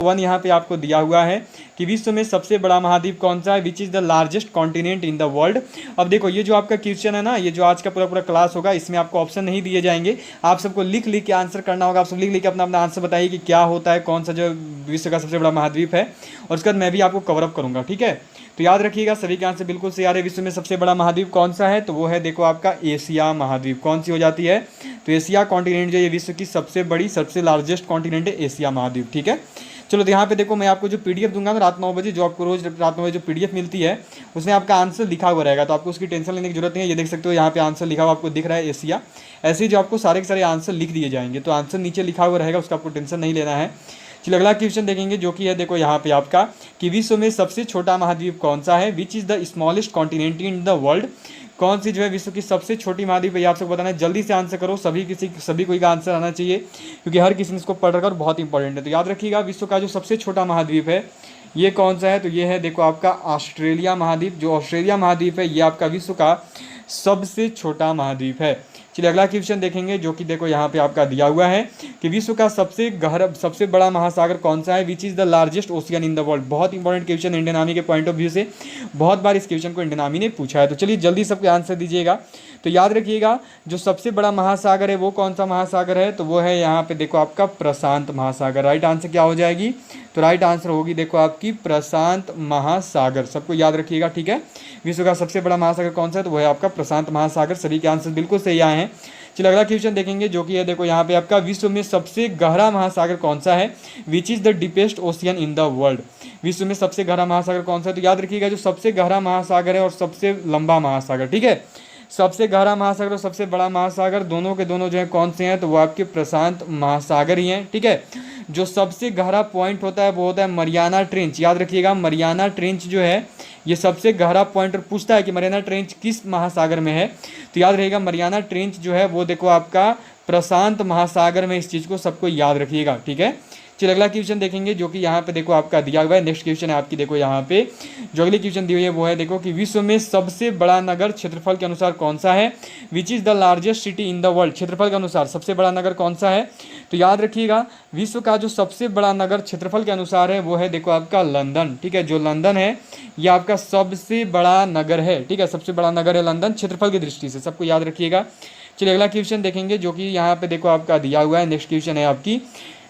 1 यहाँ पे आपको दिया हुआ है कि विश्व में सबसे बड़ा महाद्वीप कौन सा है, which is the largest continent in the world. अब देखो ये जो आपका क्वेश्चन है ना, ये जो आज का पूरा पूरा क्लास होगा, इसमें आपको ऑप्शन नहीं दिए जाएंगे, आप सबको लिख लिख के आंसर करना होगा। आप सब लिख लिख के अपना अपना आंसर बताइए कि क्या होता है, कौन सा जो विश्व का सबसे बड़ा महाद्वीप है, और उसके बाद मैं भी आपको कवर अप करूँगा, ठीक है। तो याद रखिएगा सभी के आंसर बिल्कुल से यार है। विश्व में सबसे बड़ा महाद्वीप कौन सा है, तो वो है देखो आपका एशिया महाद्वीप। कौन सी हो जाती है, तो एशिया कॉन्टिनेंट जो ये विश्व की सबसे बड़ी सबसे लार्जेस्ट कॉन्टिनेंट है एशिया महाद्वीप, ठीक है। चलो तो यहाँ पे देखो मैं आपको जो पीडीएफ दूंगा ना रात 9 बजे, जो आपको रोज रात 9 बजे जो पीडीएफ मिलती है उसमें आपका आंसर लिखा हुआ रहेगा, तो आपको उसकी टेंशन लेने की जरूरत नहीं है। ये देख सकते हो यहाँ पे आंसर लिखा हुआ आपको दिख रहा है एशिया। ऐसे ही जो आपको सारे के सारे आंसर लिख दिए जाएंगे, तो आंसर नीचे लिखा हुआ रहेगा, उसका आपको टेंशन नहीं लेना है। चलिए अगला क्वेश्चन देखेंगे जो कि है देखो यहाँ पे आपका कि विश्व में सबसे छोटा महाद्वीप कौन सा है, which is the smallest continent in the world. कौन सी जो है विश्व की सबसे छोटी महाद्वीप है, ये आप सबको बताना है। जल्दी से आंसर करो, सभी कोई का आंसर आना चाहिए, क्योंकि हर किसी ने इसको पढ़ रखा और बहुत इंपॉर्टेंट है। तो याद रखिएगा विश्व का जो सबसे छोटा महाद्वीप है ये कौन सा है, तो ये है देखो आपका ऑस्ट्रेलिया महाद्वीप। जो ऑस्ट्रेलिया महाद्वीप है ये आपका विश्व का सबसे छोटा महाद्वीप है। चलिए अगला क्वेश्चन देखेंगे जो कि देखो यहाँ पे आपका दिया हुआ है कि विश्व का सबसे बड़ा महासागर कौन सा है, which is the largest ocean in the world. बहुत इंपॉर्टेंट क्वेश्चन इंडियन आर्मी के पॉइंट ऑफ व्यू से, बहुत बार इस क्वेश्चन को इंडियन आर्मी ने पूछा है। तो चलिए जल्दी सबके आंसर दीजिएगा। तो याद रखिएगा जो सबसे बड़ा महासागर है वो कौन सा महासागर है, तो वो है यहाँ पे देखो आपका प्रशांत महासागर। राइट आंसर क्या हो जाएगी, तो राइट आंसर होगी देखो आपकी प्रशांत महासागर। सबको याद रखिएगा, ठीक है। विश्व का सबसे बड़ा महासागर कौन सा है, तो वो है आपका प्रशांत महासागर। सभी के आंसर बिल्कुल सही आए हैं। चलिए अगला क्वेश्चन देखेंगे जो कि है देखो यहाँ पे आपका विश्व में सबसे गहरा महासागर कौन सा है, which is the deepest ocean in the world. विश्व में सबसे गहरा महासागर कौन सा है, तो याद रखिएगा जो सबसे गहरा महासागर है और सबसे लंबा महासागर, ठीक है। सबसे गहरा महासागर और सबसे बड़ा महासागर दोनों के दोनों जो है कौन से हैं, तो वो आपके प्रशांत महासागर ही हैं, ठीक है। जो सबसे गहरा पॉइंट होता है वो होता है मरियाना ट्रेंच। याद रखिएगा मरियाना ट्रेंच जो है ये सबसे गहरा पॉइंट, और पूछता है कि मरियाना ट्रेंच किस महासागर में है, तो याद रखिएगा मरियाना ट्रेंच जो है वो देखो आपका प्रशांत महासागर में। इस चीज़ को सबको याद रखिएगा, ठीक है। चलिए अगला क्वेश्चन देखेंगे जो कि यहाँ पे देखो आपका दिया हुआ है। नेक्स्ट क्वेश्चन है आपकी देखो यहाँ पे जो अगली क्वेश्चन दी हुई है वो है देखो कि विश्व में सबसे बड़ा नगर क्षेत्रफल के अनुसार कौन सा है, which is the largest city in the world. क्षेत्रफल के अनुसार सबसे बड़ा नगर कौन सा है, तो याद रखिएगा विश्व का जो सबसे बड़ा नगर क्षेत्रफल के अनुसार है वो है देखो आपका लंदन, ठीक है। जो लंदन है ये आपका सबसे बड़ा नगर है, ठीक है। सबसे बड़ा नगर है लंदन क्षेत्रफल की दृष्टि से, सबको याद रखिएगा। चलिए अगला क्वेश्चन देखेंगे जो कि यहाँ पे देखो आपका दिया हुआ है। नेक्स्ट क्वेश्चन है आपकी,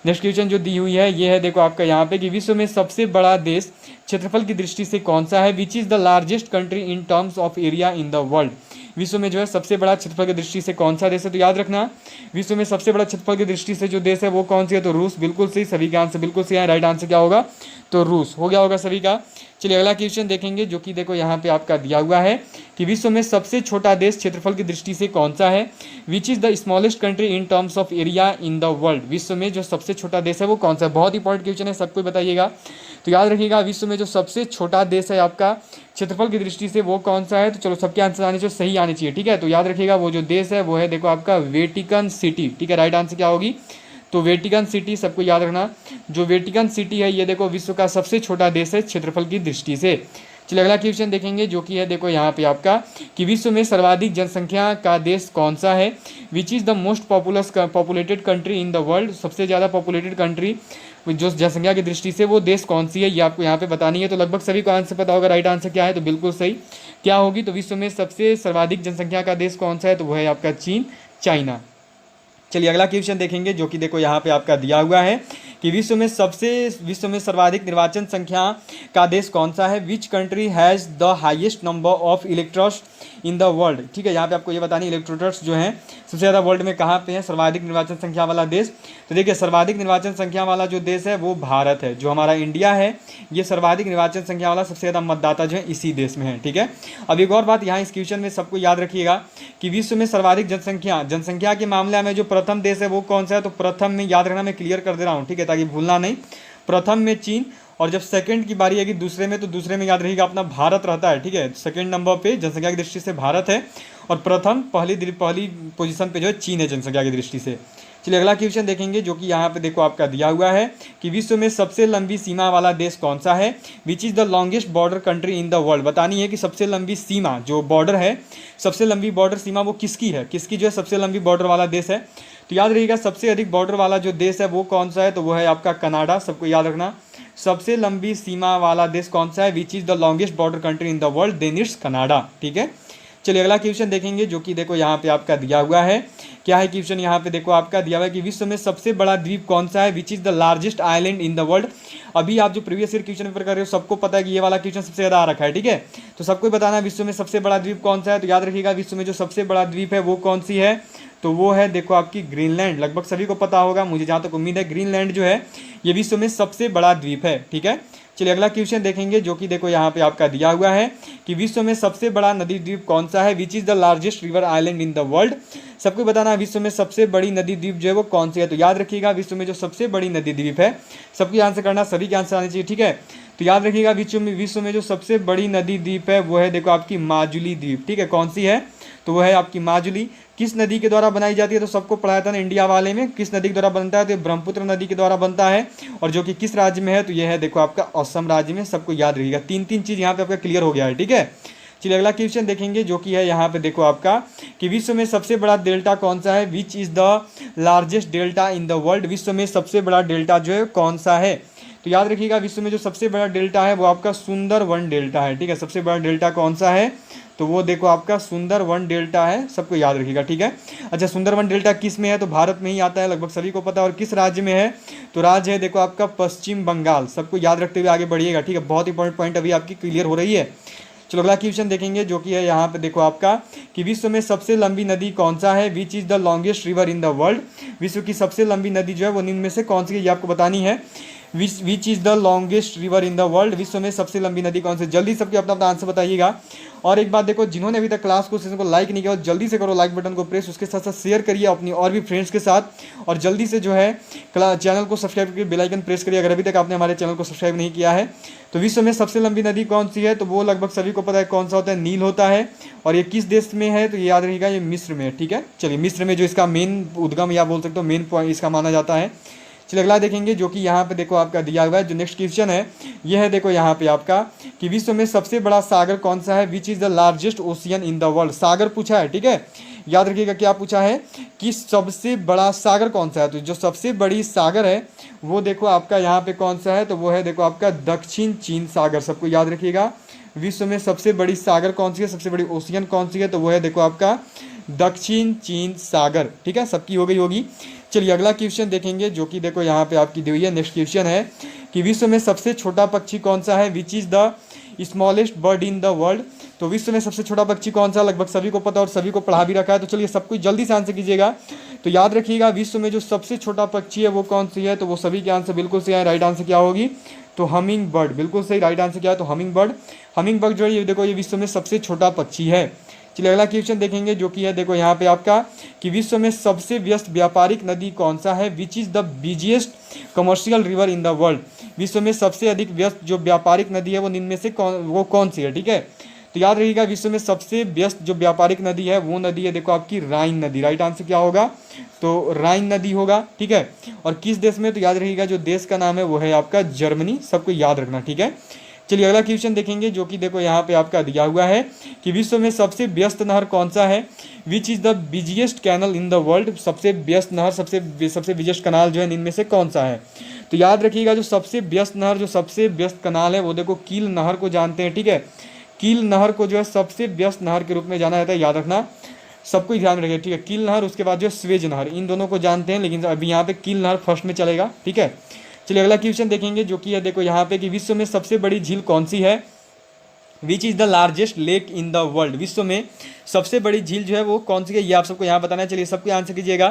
नेक्स्ट क्वेश्चन जो दी हुई है ये है देखो आपका यहाँ पे कि विश्व में सबसे बड़ा देश क्षेत्रफल की दृष्टि से कौन सा है, which is the largest country in terms of area in the world. विश्व में जो है सबसे बड़ा क्षेत्रफल की दृष्टि से कौन सा देश है, तो याद रखना विश्व में सबसे बड़ा क्षेत्रफल की दृष्टि से जो देश है वो कौन सी है, तो रूस। बिल्कुल सही, सभी का आंसर बिल्कुल सही है। राइट आंसर क्या होगा, तो रूस हो गया होगा सभी का। चलिए अगला क्वेश्चन देखेंगे जो कि देखो यहाँ पे आपका दिया हुआ है कि विश्व में सबसे छोटा देश क्षेत्रफल की दृष्टि से कौन सा है, which is the smallest country in terms of area in the world. विश्व में जो सबसे छोटा देश है वो कौन सा है, बहुत इंपॉर्टेंट क्वेश्चन है, सबको बताइएगा। तो याद रखिएगा विश्व में जो सबसे छोटा देश है आपका क्षेत्रफल की दृष्टि से वो कौन सा है, तो चलो सबके आंसर आने चाहिए, सही आने चाहिए, ठीक है। तो याद रखिएगा वो जो देश है वो है देखो आपका वेटिकन सिटी, ठीक है। राइट आंसर क्या होगी, तो वेटिकन सिटी, सबको याद रखना। जो वेटिकन सिटी है ये देखो विश्व का सबसे छोटा देश है क्षेत्रफल की दृष्टि से। चलिए अगला क्वेश्चन देखेंगे जो कि है देखो यहाँ पे आपका कि विश्व में सर्वाधिक जनसंख्या का देश कौन सा है, which is the most populated country in the world. सबसे ज़्यादा पॉपुलेटेड कंट्री जो जनसंख्या की दृष्टि से वो देश कौन सी है ये आपको यहाँ पे बतानी है। तो लगभग सभी को आंसर पता होगा। राइट आंसर क्या है, तो बिल्कुल सही क्या होगी, तो विश्व में सबसे सर्वाधिक जनसंख्या का देश कौन सा है, तो वो है आपका चीन, चाइना। चलिए अगला क्वेश्चन देखेंगे जो कि देखो यहाँ पे आपका दिया हुआ है कि विश्व में सर्वाधिक निर्वाचन संख्या का देश कौन सा है, which country has the highest number of electorates in the world. ठीक है, यहाँ पे आपको ये बतानी इलेक्टोरट्स जो हैं सबसे ज़्यादा वर्ल्ड में कहाँ पे है, सर्वाधिक निर्वाचन संख्या वाला देश। तो देखिए सर्वाधिक निर्वाचन संख्या वाला जो देश है वो भारत है। जो हमारा इंडिया है ये सर्वाधिक निर्वाचन संख्या वाला सबसे ज़्यादा मतदाता जो है इसी देश में है। ठीक है, अब एक और बात यहाँ इस क्वेश्चन में सबको याद रखिएगा कि विश्व में सर्वाधिक जनसंख्या के मामले में जो प्रथम देश है वो कौन सा है, तो प्रथम में याद रखना, मैं क्लियर कर दे रहा हूँ, ठीक है, ताकि भूलना नहीं। प्रथम में चीन, और जब सेकंड की बारी आएगी दूसरे में, तो दूसरे में याद रखिएगा अपना भारत रहता है। ठीक है, सेकंड नंबर पे जनसंख्या की दृष्टि से भारत है और प्रथम पहली पोजीशन पे जो है चीन है जनसंख्या की दृष्टि से। चलिए अगला क्वेश्चन देखेंगे जो कि यहाँ पे देखो आपका दिया हुआ है कि विश्व में सबसे लंबी सीमा वाला देश कौन सा है, which is the longest border country in the world. बतानी है कि सबसे लंबी सीमा जो बॉर्डर है, सबसे लंबी बॉर्डर सीमा वो किसकी है, किसकी जो है सबसे लंबी बॉर्डर वाला देश है। तो याद रखिएगा सबसे अधिक बॉर्डर वाला जो देश है वो कौन सा है, तो वो है आपका कनाडा, सबको याद रखना। सबसे लंबी सीमा वाला देश कौन सा है, which is the longest border country in the world, then it's Canada. ठीक है, चलिए अगला क्वेश्चन देखेंगे जो कि देखो यहाँ पे आपका दिया हुआ है। क्या है क्वेश्चन यहाँ पे देखो आपका दिया हुआ है कि विश्व में सबसे बड़ा द्वीप कौन सा है, which is the largest island in the world. अभी आप जो प्रीवियस ईयर क्वेश्चन पेपर कर रहे हो सबको पता है कि ये वाला क्वेश्चन सबसे ज़्यादा आ रखा है। ठीक है, तो सबको बताना विश्व में सबसे बड़ा द्वीप कौन सा है। तो याद रखिएगा विश्व में जो सबसे बड़ा द्वीप है वो कौन सी है, तो वो है देखो आपकी ग्रीनलैंड। लगभग सभी को पता होगा, मुझे जहाँ तक उम्मीद है ग्रीनलैंड जो है ये विश्व में सबसे बड़ा द्वीप है। ठीक है, चलिए अगला क्वेश्चन देखेंगे जो कि देखो यहाँ पे आपका दिया हुआ है कि विश्व में सबसे बड़ा नदी द्वीप कौन सा है, which is the largest river island in the world. सबको बताना विश्व में सबसे बड़ी नदी द्वीप जो है वो कौन सी है। तो याद रखिएगा विश्व में जो सबसे बड़ी नदी द्वीप है, सबकी आंसर करना, सभी के आंसर आने चाहिए। ठीक है, तो याद रखिएगा विश्व में जो सबसे बड़ी नदी द्वीप है वो है देखो आपकी माजुली द्वीप। ठीक है, कौन सी है, तो वो है आपकी माजुली। किस नदी के द्वारा बनाई जाती है, तो सबको पढ़ाया था ना इंडिया वाले में, किस नदी के द्वारा बनता है, तो ये ब्रह्मपुत्र नदी के द्वारा बनता है। और जो कि किस राज्य में है, तो ये है देखो आपका असम राज्य में। सबको याद रखिएगा, तीन तीन चीज़ यहाँ पे आपका क्लियर हो गया है। ठीक है, चलिए अगला क्वेश्चन देखेंगे जो कि है यहाँ पे देखो आपका कि विश्व में सबसे बड़ा डेल्टा कौन सा है, which is the largest delta in the world. विश्व में सबसे बड़ा डेल्टा जो है कौन सा है, तो याद रखिएगा विश्व में जो सबसे बड़ा डेल्टा है वो आपका सुंदरवन डेल्टा है। ठीक है, सबसे बड़ा डेल्टा कौन सा है, तो वो देखो आपका सुंदरवन डेल्टा है, सबको याद रखिएगा। ठीक है, अच्छा सुंदरवन डेल्टा किस में है, तो भारत में ही आता है, लगभग सभी को पता है। और किस राज्य में है, तो राज्य है देखो आपका पश्चिम बंगाल। सबको याद रखते हुए आगे बढ़िएगा। ठीक है, बहुत इंपॉर्टेंट पॉइंट अभी आपकी क्लियर हो रही है। चलो अगला क्वेश्चन देखेंगे जो कि है यहाँ पे देखो आपका कि विश्व में सबसे लंबी नदी कौन सा है, which is the longest river in the world. विश्व की सबसे लंबी नदी जो है वो निम्न में से कौन सी है, ये आपको बतानी है। Which is the longest river in the world, विश्व में सबसे लंबी नदी कौन सी। जल्दी सबके अपना अपना आंसर बताइएगा। और एक बात देखो, जिन्होंने अभी तक क्लास को सेशन को लाइक नहीं किया जल्दी से करो, लाइक बटन को प्रेस, उसके साथ साथ शेयर करिए अपनी और भी फ्रेंड्स के साथ। और जल्दी से जो है चैनल को सब्सक्राइब करके बेल आइकन प्रेस करिए अगर अभी तक आपने हमारे चैनल को सब्सक्राइब नहीं किया है। तो विश्व में सबसे लंबी नदी कौन सी है, तो वो लगभग सभी को पता है कौन सा होता है, नील होता है। और ये किस देश में है, तो ये याद रखिएगा ये मिस्र में है। ठीक है, चलिए मिस्र में जो इसका मेन उद्गम या बोल सकते हो मेन पॉइंट इसका माना जाता है। चलिए अगला देखेंगे जो कि यहाँ पे देखो आपका दिया हुआ है। जो नेक्स्ट क्वेश्चन है ये है देखो यहाँ पे आपका कि विश्व में सबसे बड़ा सागर कौन सा है, which is the largest ocean in the world. सागर पूछा है। ठीक है, याद रखिएगा क्या पूछा है कि सबसे बड़ा सागर कौन सा है। तो जो सबसे बड़ी सागर है वो देखो आपका यहाँ पे कौन सा है, तो वो है देखो आपका दक्षिण चीन सागर। सबको याद रखिएगा विश्व में सबसे बड़ी सागर कौन सी है, सबसे बड़ी ओशियन कौन सी है, तो वो है देखो आपका दक्षिण चीन सागर। ठीक है, सबकी हो गई होगी। चलिए अगला क्वेश्चन देखेंगे जो कि देखो यहाँ पे आपकी दी हुई है। नेक्स्ट क्वेश्चन है कि विश्व में सबसे छोटा पक्षी कौन सा है, which is the smallest bird in the world. तो विश्व में सबसे छोटा पक्षी कौन सा, लगभग सभी को पता और सभी को पढ़ा भी रखा है। तो चलिए सब कुछ जल्दी से आंसर कीजिएगा। तो याद रखिएगा विश्व में जो सबसे छोटा पक्षी है वो कौन सी है, तो वो सभी के आंसर बिल्कुल सही है। राइट आंसर क्या होगी, तो हमिंग बर्ड, बिल्कुल सही। राइट आंसर क्या है, तो हमिंग बर्ड। हमिंग बर्ड जो है ये देखो ये विश्व में सबसे छोटा पक्षी है। चलिए अगला क्वेश्चन देखेंगे जो कि है देखो यहाँ पे आपका कि विश्व में सबसे व्यस्त व्यापारिक नदी कौन सा है, which is the busiest commercial river in the world. विश्व में सबसे अधिक व्यस्त जो व्यापारिक नदी है वो निम्न में से कौन सी है। ठीक है, तो याद रखिएगा विश्व में सबसे व्यस्त जो व्यापारिक नदी है वो नदी है देखो आपकी राइन नदी। राइट आंसर क्या होगा, तो राइन नदी होगा। ठीक है, और किस देश में, तो याद रखिएगा जो देश का नाम है वो है आपका जर्मनी। सबको याद रखना। ठीक है, चलिए अगला क्वेश्चन देखेंगे जो कि देखो यहाँ पे आपका दिया हुआ है कि विश्व में सबसे व्यस्त नहर कौन सा है, which is the busiest canal in the world. सबसे व्यस्त नहर, सबसे बिजिएस्ट कनाल जो है इनमें से कौन सा है। तो याद रखिएगा जो सबसे व्यस्त नहर, जो सबसे व्यस्त कनाल है वो देखो कील नहर को जानते हैं। ठीक है, कील नहर को जो है सबसे व्यस्त नहर के रूप में जाना जाता है, याद रखना, सबको ध्यान रखिए। ठीक है, कील नहर, उसके बाद जो स्वेज नहर, इन दोनों को जानते हैं, लेकिन अभी यहाँ पे कील नहर फर्स्ट में चलेगा। ठीक है, चलिए अगला क्वेश्चन देखेंगे जो कि है देखो यहाँ पे कि विश्व में सबसे बड़ी झील कौन सी है, which is the largest lake in the world. विश्व में सबसे बड़ी झील जो है वो कौन सी है, ये आप सबको यहाँ बताना है। चलिए सबको आंसर कीजिएगा।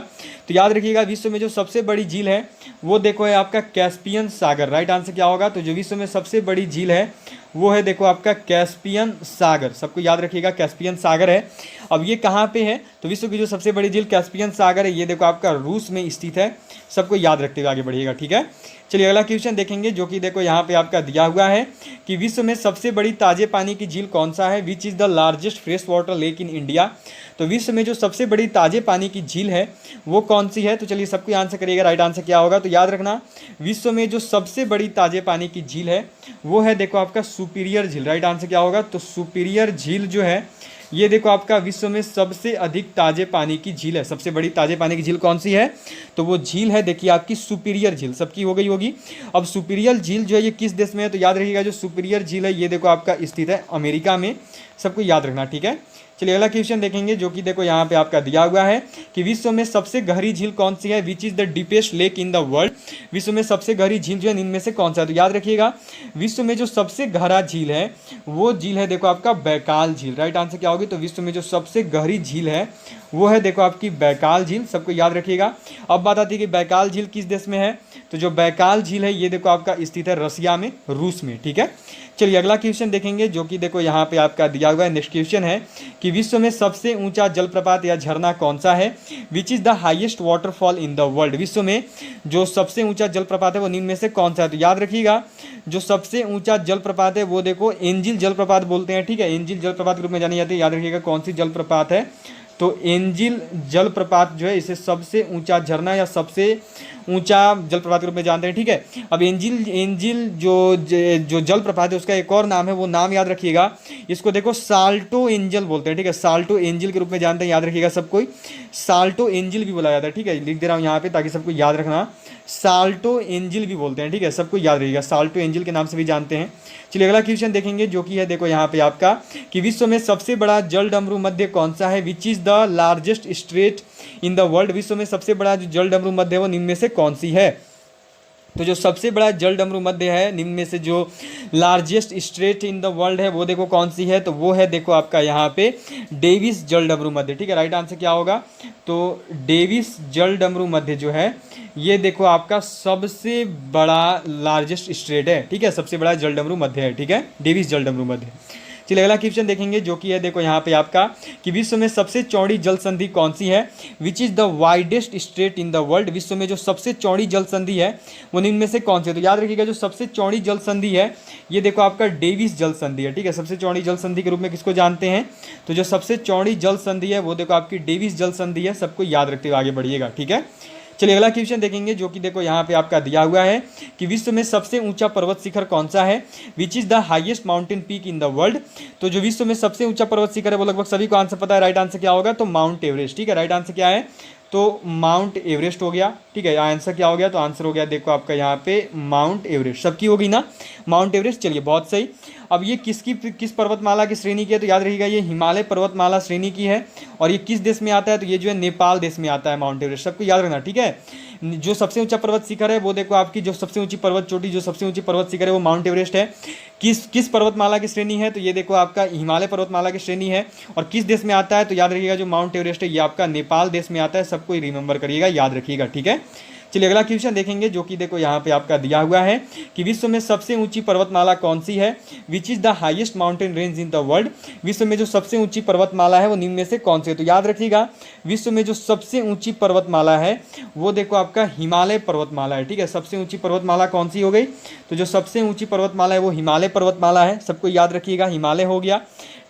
तो याद रखिएगा विश्व में जो सबसे बड़ी झील है वो देखो है आपका कैस्पियन सागर। राइट आंसर क्या होगा, तो जो विश्व में सबसे बड़ी झील है वो है देखो आपका कैस्पियन सागर। सबको याद रखिएगा कैस्पियन सागर है। अब ये कहाँ पे है, तो विश्व की जो सबसे बड़ी झील कैस्पियन सागर है ये देखो आपका रूस में स्थित है। सबको याद रखते हुए आगे बढ़िएगा। ठीक है, चलिए अगला क्वेश्चन देखेंगे जो कि देखो यहाँ पे आपका दिया हुआ है कि विश्व में सबसे बड़ी ताजे पानी की झील कौन सा है, which is the largest fresh water lake in India. तो विश्व में जो सबसे बड़ी ताजे पानी की झील है वो कौन सी है, तो चलिए सबको आंसर करिएगा। राइट आंसर क्या होगा, तो याद रखना विश्व में जो सबसे बड़ी ताजे पानी की झील है वो है देखो आपका सुपीरियर झील। राइट आंसर क्या होगा, तो सुपीरियर झील जो है ये देखो आपका विश्व में सबसे अधिक ताजे पानी की झील है, सबसे बड़ी ताजे पानी की झील कौन सी है, तो वो झील है देखिए आपकी सुपीरियर झील, सबकी हो गई होगी। अब सुपीरियर झील जो है ये किस देश में है, तो याद रखिएगा जो सुपीरियर झील है ये देखो आपका स्थित है अमेरिका में, सबको याद रखना, ठीक है। चलिए अगला क्वेश्चन देखेंगे जो कि देखो यहाँ पे आपका दिया हुआ है कि विश्व में सबसे गहरी झील कौन सी है, which is the deepest lake in the world. विश्व में सबसे गहरी झील जो है इनमें से कौन सा है, तो याद रखिएगा विश्व में जो सबसे गहरा झील है वो झील है देखो आपका बैकाल झील। राइट आंसर क्या होगी, तो विश्व में जो सबसे गहरी झील है वो है देखो आपकी बैकाल झील, सबको याद रखिएगा। अब बात आती है कि बैकाल झील किस देश में है, तो जो बैकाल झील है ये देखो आपका स्थित है रसिया में, रूस में, ठीक है। चलिए अगला क्वेश्चन देखेंगे जो कि देखो यहाँ पे आपका दिया हुआ है। नेक्स्ट क्वेश्चन है कि विश्व में सबसे ऊंचा जलप्रपात या झरना कौन सा है, which is the highest waterfall in the world. विश्व में जो सबसे ऊंचा जलप्रपात है वो निम्न में से कौन सा है, तो याद रखिएगा जो सबसे ऊंचा जलप्रपात है वो देखो एंजिल जलप्रपात बोलते हैं, ठीक है। एंजिल जलप्रपात के रूप में जानी जाती है, याद रखिएगा कौन सी जलप्रपात है, तो एंजिल जलप्रपात जो है इसे सबसे ऊंचा झरना या सबसे ऊंचा जलप्रपात के रूप में जानते हैं, ठीक है। अब एंजिल जो जलप्रपात है उसका एक और नाम है, वो नाम याद रखिएगा, इसको देखो साल्टो एंजल बोलते हैं, ठीक है। साल्टो एंजल के रूप में जानते हैं, याद रखिएगा सब कोई, साल्टो एंजल भी बोला जाता है, ठीक है। लिख दे रहा हूँ यहाँ पे ताकि सबको याद रखना, साल्टो एंजल भी बोलते हैं, ठीक है, सबको याद रखिएगा, साल्टो एंजल के नाम से भी जानते हैं। चलिए अगला क्वेश्चन देखेंगे जो कि है देखो यहाँ पे आपका कि विश्व में सबसे बड़ा जल डमरू मध्य कौन सा है, which is the largest straight in the world. विश्व में सबसे बड़ा जो जल डमरू मध्य है वो निम्न में से कौन सी है, तो जो सबसे बड़ा जल डमरू मध्य है निम्न में से जो largest straight in the world है वो देखो कौन सी है, तो वो है देखो आपका यहाँ पे डेविस जल डमरू मध्य, ठीक है। राइट आंसर क्या होगा, तो डेविस जल डमरू मध्य जो है ये देखो आपका सबसे बड़ा लार्जेस्ट स्ट्रेट है, ठीक है, सबसे बड़ा जल डमरू मध्य है, ठीक है, डेविस जल डमरू मध्य। चलिए अगला क्वेश्चन देखेंगे जो कि है देखो यहाँ पे आपका कि विश्व में सबसे चौड़ी जल संधि कौन सी है, which is the widest straight in the world. विश्व में जो सबसे चौड़ी जल संधि है वो निम्न में से कौन सी है, तो याद रखिएगा जो सबसे चौड़ी जल संधि है ये देखो आपका डेविस जल संधि है, ठीक है। सबसे चौड़ी जल संधि के रूप में किसको जानते हैं, तो जो सबसे चौड़ी जल संधि है वो देखो आपकी डेविस जल संधि है, सबको याद रखते हुए आगे बढ़िएगा, ठीक है। चलिए अगला क्वेश्चन देखेंगे जो कि देखो यहाँ पे आपका दिया हुआ है कि विश्व में सबसे ऊंचा पर्वत शिखर कौन सा है, which is the highest mountain peak in the world. तो जो विश्व में सबसे ऊंचा पर्वत शिखर है वो लगभग सभी को आंसर पता है, राइट आंसर क्या होगा, तो माउंट एवरेस्ट, ठीक है। राइट आंसर क्या है, तो माउंट एवरेस्ट हो गया, ठीक है। आंसर क्या हो गया, तो आंसर हो गया देखो आपका यहाँ पे माउंट एवरेस्ट, सबकी होगी ना माउंट एवरेस्ट। चलिए बहुत सही। अब ये किस पर्वतमाला की श्रेणी की है, तो याद रखिएगा ये हिमालय पर्वतमाला श्रेणी की है, और ये किस देश में आता है, तो ये जो है नेपाल देश में आता है माउंट एवरेस्ट, सबको याद रखना, ठीक है। जो सबसे ऊंचा पर्वत शिखर है वो देखो आपकी जो सबसे ऊंची पर्वत चोटी जो सबसे ऊंची पर्वत शिखर है वो माउंट एवरेस्ट है। किस पर्वतमाला की श्रेणी है, तो ये देखो आपका हिमालय पर्वतमाला की श्रेणी है, और किस देश में आता है, तो याद रखिएगा जो माउंट एवरेस्ट है ये आपका नेपाल देश में आता है, सबको रिमेंबर करिएगा, याद रखिएगा, ठीक है। चलिए अगला क्वेश्चन देखेंगे जो कि देखो यहाँ पे आपका दिया हुआ है कि विश्व में सबसे ऊंची पर्वतमाला कौन सी है, which is the highest mountain range in the world. विश्व में जो सबसे ऊंची पर्वतमाला है वो निम्न में से कौन सी है, तो याद रखिएगा विश्व में जो सबसे ऊंची पर्वतमाला है वो देखो आपका हिमालय पर्वतमाला है, ठीक है। सबसे ऊंची पर्वतमाला कौन सी हो गई, तो जो सबसे ऊंची पर्वतमाला है वो हिमालय पर्वतमाला है, सबको याद रखिएगा, हिमालय हो गया,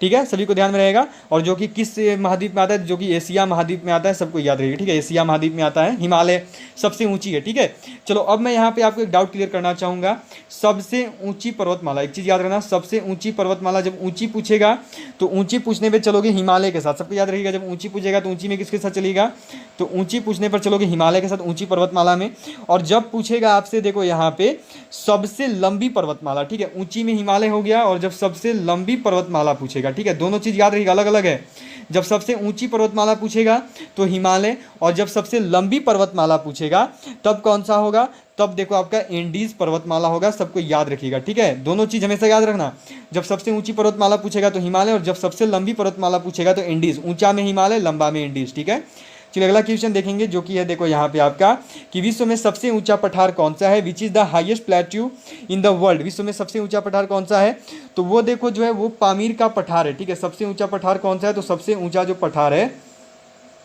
ठीक है, सभी को ध्यान में रहेगा। और जो कि किस महाद्वीप में आता है, जो कि एशिया महाद्वीप में आता है, सबको याद रखिएगा, ठीक है। एशिया महाद्वीप में आता है, हिमालय सबसे ऊंची है, ठीक है। चलो अब मैं यहाँ पे आपको एक डाउट क्लियर करना चाहूँगा, सबसे ऊंची पर्वतमाला, एक चीज़ याद रखना, सबसे ऊंची पर्वतमाला जब ऊंची पूछेगा तो ऊंची पूछने पे चलोगे हिमालय के साथ, सबको याद रखिएगा। जब ऊंची पूछेगा तो ऊंची में किसके साथ चलेगा, तो ऊंची पूछने पर चलोगे हिमालय के साथ, ऊंची पर्वतमाला में। और जब पूछेगा आपसे देखो यहाँ पे सबसे लंबी पर्वतमाला, ठीक है, ऊंची में हिमालय हो गया, और जब सबसे लंबी पर्वतमाला पूछेगा, ठीक है, दोनों चीज़ याद रखिएगा, अलग अलग है। जब सबसे ऊंची पर्वतमाला पूछेगा तो हिमालय, और जब सबसे लंबी पर्वतमाला पूछेगा तब कौन सा होगा, तब देखो आपका एंडीज पर्वतमाला होगा, सबको याद रखिएगा, ठीक है। दोनों चीज़ हमेशा याद रखना, जब सबसे ऊंची पर्वतमाला पूछेगा तो हिमालय, और जब सबसे लंबी पर्वतमाला पूछेगा तो एंडीज, ऊंचा में हिमालय, लंबा में एंडीज, ठीक है। चलिए अगला क्वेश्चन देखेंगे जो कि है देखो यहाँ पे आपका कि विश्व में सबसे ऊंचा पठार कौन सा है, which is the highest plateau in the world. विश्व में सबसे ऊंचा पठार कौन सा है, तो वो देखो जो है वो पामीर का पठार है, ठीक है। सबसे ऊंचा पठार कौन सा है, तो सबसे ऊंचा जो पठार है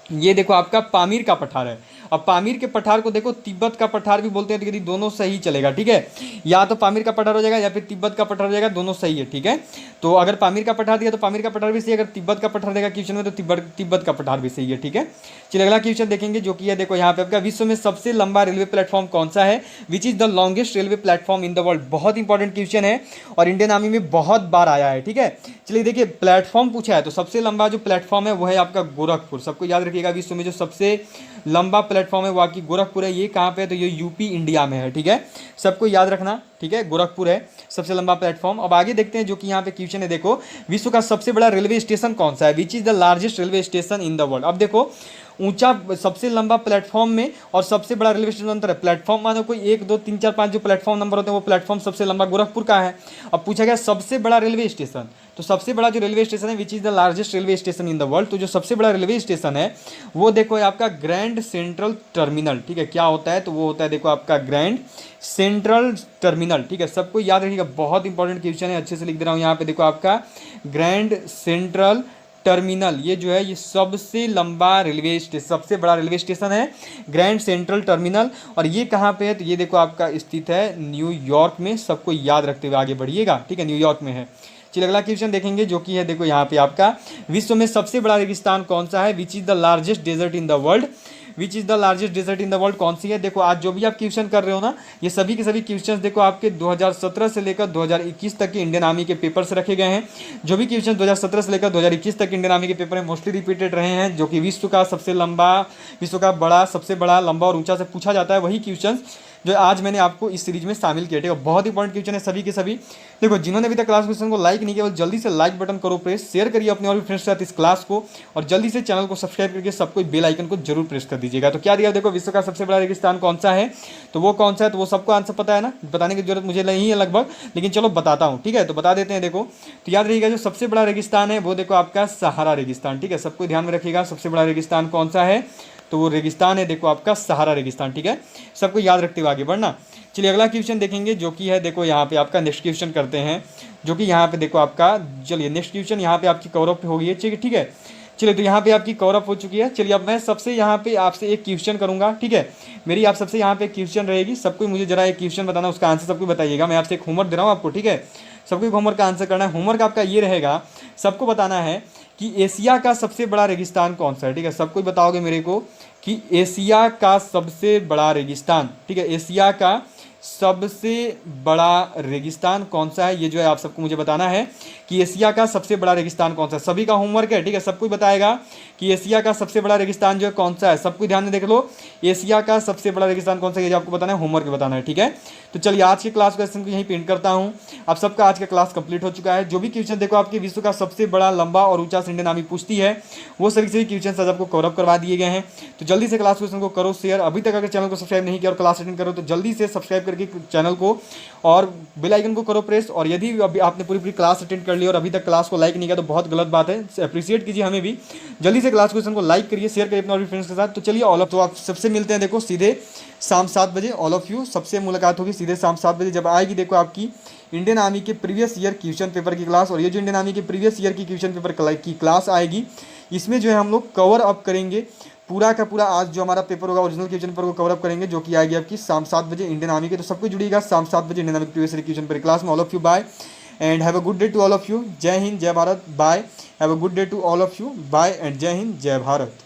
ये देखो आपका पामीर का पठार है। अब पामीर के पठार को देखो तिब्बत का पठार भी बोलते हैं, तो यदि दोनों सही चलेगा, ठीक है, या तो पामीर का पठार हो जाएगा या फिर तिब्बत का पठार हो जाएगा, दोनों सही है, ठीक है। तो अगर पामीर का पठार दिया तो पामीर का पठार भी सही है, अगर तिब्बत का पठार देगा क्वेश्चन में तो तिब्बत का पठार भी सही है, ठीक है। चलिए अगला क्वेश्चन देखेंगे जो कि है देखो यहाँ पे आपका विश्व में सबसे लंबा रेलवे प्लेटफॉर्म कौन सा है, which is the longest railway platform in the world. बहुत इंपॉर्टेंट क्वेश्चन है और इंडियन आर्मी में बहुत बार आया है, ठीक है। चलिए देखिए, प्लेटफॉर्म पूछा है तो सबसे लंबा जो प्लेटफॉर्म है वो है आपका गोरखपुर। सबको याद रखिएगा, विश्व में जो सबसे लंबा प्लेटफॉर्म है वो आपकी गोरखपुर है। ये कहाँ पे है? तो ये यूपी इंडिया में है। ठीक है, सबको याद रखना। ठीक है, गोरखपुर है सबसे लंबा प्लेटफॉर्म। अब आगे देखते हैं जो कि यहाँ पे क्वेश्चन है। देखो, विश्व का सबसे बड़ा रेलवे स्टेशन कौन सा है? Which is the largest railway station in the world. अब देखो, ऊंचा सबसे लंबा प्लेटफॉर्म में और सबसे बड़ा रेलवे स्टेशन अंतर है। प्लेटफॉर्म मानो कोई 1 2 3 4 5 जो प्लेटफॉर्म नंबर होते हैं वो प्लेटफॉर्म सबसे लंबा गोरखपुर का है। अब पूछा गया सबसे बड़ा रेलवे स्टेशन, तो सबसे बड़ा जो रेलवे स्टेशन है which is the largest railway station in the world, तो जो सबसे बड़ा रेलवे स्टेशन है वो देखो आपका ग्रैंड सेंट्रल टर्मिनल। ठीक है, क्या होता है? तो वो होता है देखो आपका ग्रैंड सेंट्रल टर्मिनल। ठीक है, सबको याद रखिएगा, बहुत इंपॉर्टेंट क्वेश्चन है, अच्छे से लिख दे रहा हूँ यहाँ पे। देखो आपका ग्रैंड सेंट्रल टर्मिनल, ये जो है ये सबसे लंबा रेलवे स्टेशन, सबसे बड़ा रेलवे स्टेशन है ग्रैंड सेंट्रल टर्मिनल। और ये कहाँ पे है? तो ये देखो आपका स्थित है न्यूयॉर्क में। सबको याद रखते हुए आगे बढ़िएगा। ठीक है, न्यूयॉर्क में है। चलिए अगला क्वेश्चन देखेंगे जो कि है देखो यहाँ पे आपका, विश्व में सबसे बड़ा रेगिस्तान कौन सा है? Which is the largest desert in the world. Which is the largest desert in the world कौन सी है? देखो, आज जो भी आप क्वेश्चन कर रहे हो ना, ये सभी के सभी क्वेश्चंस देखो आपके 2017 से लेकर 2021 तक के इंडियन आर्मी के पेपर से रखे गए हैं। जो भी क्वेश्चन 2017 से लेकर 2021 तक इंडियन आर्मी के पेपर में मोस्टली रिपीटेड रहे हैं, जो कि विश्व का सबसे लंबा, विश्व का बड़ा, सबसे बड़ा, लंबा और ऊंचा से पूछा जाता है, वही क्वेश्चन जो आज मैंने आपको इस सीरीज में शामिल किया। ठीक है, बहुत इंपॉर्टेंट क्वेश्चन है सभी के सभी। देखो, जिन्होंने अभी तक क्लास क्वेश्चन को लाइक नहीं किया वो जल्दी से लाइक बटन करो प्रेस, शेयर करिए अपने और भी फ्रेंड्स के साथ इस क्लास को, और जल्दी से चैनल को सब्सक्राइब करके सबको बेल आइकन को जरूर प्रेस कर दीजिएगा। तो क्या दिया? देखो, विश्व का सबसे बड़ा रेगिस्तान कौन सा है? तो वो कौन सा है? तो वो सबको आंसर पता है ना, बताने की जरूरत मुझे नहीं है लगभग, लेकिन चलो बताता हूँ। ठीक है, तो बता देते हैं। देखो, तो याद रहिएगा, जो सबसे बड़ा रेगिस्तान है वो देखो आपका सहारा रेगिस्तान। ठीक है, सबको ध्यान में रखिएगा, सबसे बड़ा रेगिस्तान कौन सा है? तो वो रेगिस्तान है देखो आपका सहारा रेगिस्तान। ठीक है, सबको याद रखते हुए आगे बढ़ना। चलिए अगला क्वेश्चन देखेंगे जो कि है देखो यहाँ पे आपका, नेक्स्ट क्वेश्चन करते हैं जो कि यहाँ पे देखो आपका, चलिए नेक्स्ट क्वेश्चन यहाँ पे आपकी कवर अप हो गई है। ठीक है, चलिए तो यहाँ पे आपकी कवर अप हो चुकी है। चलिए अब मैं सबसे यहाँ पे आपसे एक क्वेश्चन करूँगा। ठीक है, मेरी आप सबसे यहाँ पे क्वेश्चन रहेगी, सबको मुझे जरा एक क्वेश्चन बताना, उसका आंसर सबको बताइएगा। मैं आपसे एक होमवर्क दे रहा हूँ आपको। ठीक है, सबको होमवर्क का आंसर करना है। होमवर्क आपका ये रहेगा, सबको बताना है कि एशिया का सबसे बड़ा रेगिस्तान कौन सा है। ठीक है, सबको बताओगे मेरे को कि एशिया का सबसे बड़ा रेगिस्तान, ठीक है, एशिया का सबसे बड़ा रेगिस्तान कौन सा है? ये जो है आप सबको मुझे बताना है कि एशिया का सबसे बड़ा रेगिस्तान कौन सा है। सभी का होमवर्क है। ठीक है, सबको बताएगा कि एशिया का सबसे बड़ा रेगिस्तान जो है कौन सा है। सबको ध्यान में देख लो, एशिया का सबसे बड़ा रेगिस्तान कौन सा है, ये जो आपको बताना है, होमवर्क बताना है। ठीक है, तो चलिए आज के क्लास क्वेश्चन को यहीं पेंट करता हूँ। आप सबका आज का क्लास कंप्लीट हो चुका है। जो भी क्वेश्चन देखो आपके विश्व का सबसे बड़ा, लंबा और ऊंचा से इंडियन आर्मी पूछती है, वो सभी क्वेश्चन आज आपको कवर अप करवा दिए गए हैं। तो जल्दी से क्लास क्वेश्चन को करो शेयर। अभी तक अगर चैनल को सब्सक्राइब नहीं किया और क्लास अटेंड करो तो जल्दी से सब्सक्राइब करके चैनल को और बेल आइकन को करो प्रेस। और यदि अभी आपने पूरी क्लास अटेंड कर ली और अभी तक क्लास को लाइक नहीं किया तो बहुत गलत बात है, अप्रिशिएट कीजिए हमें भी। जल्दी से क्लास क्वेश्चन को लाइक करिए, शेयर करिए अपने और भी फ्रेंड्स के साथ। तो चलिए ऑल ऑफ, तो आप सबसे मिलते हैं देखो सीधे शाम 7 बजे। ऑल ऑफ यू सबसे मुलाकात होगी सीधे शाम 7 बजे, जब आएगी देखो आपकी इंडियन आर्मी के प्रीवियस ईयर क्वेश्चन पेपर की क्लास। और ये जो इंडियन आर्मी के प्रीवियस ईयर की क्वेश्चन पेपर की क्लास आएगी, इसमें जो है हम लोग कवर अप करेंगे पूरा का पूरा। आज जो हमारा पेपर होगा ओरिजिनल क्वेश्चन पेपर को कवर अप करेंगे, जो कि आएगी आपकी शाम 7 बजे इंडियन आर्मी के। तो सबको जुड़िएगा शाम 7 बजे Indian army previous year question paper class में। All of you bye and have a good day to all of you. जय हिंद, जय Bharat, bye. Have a good day to all of you, bye and जय हिंद, जय भारत।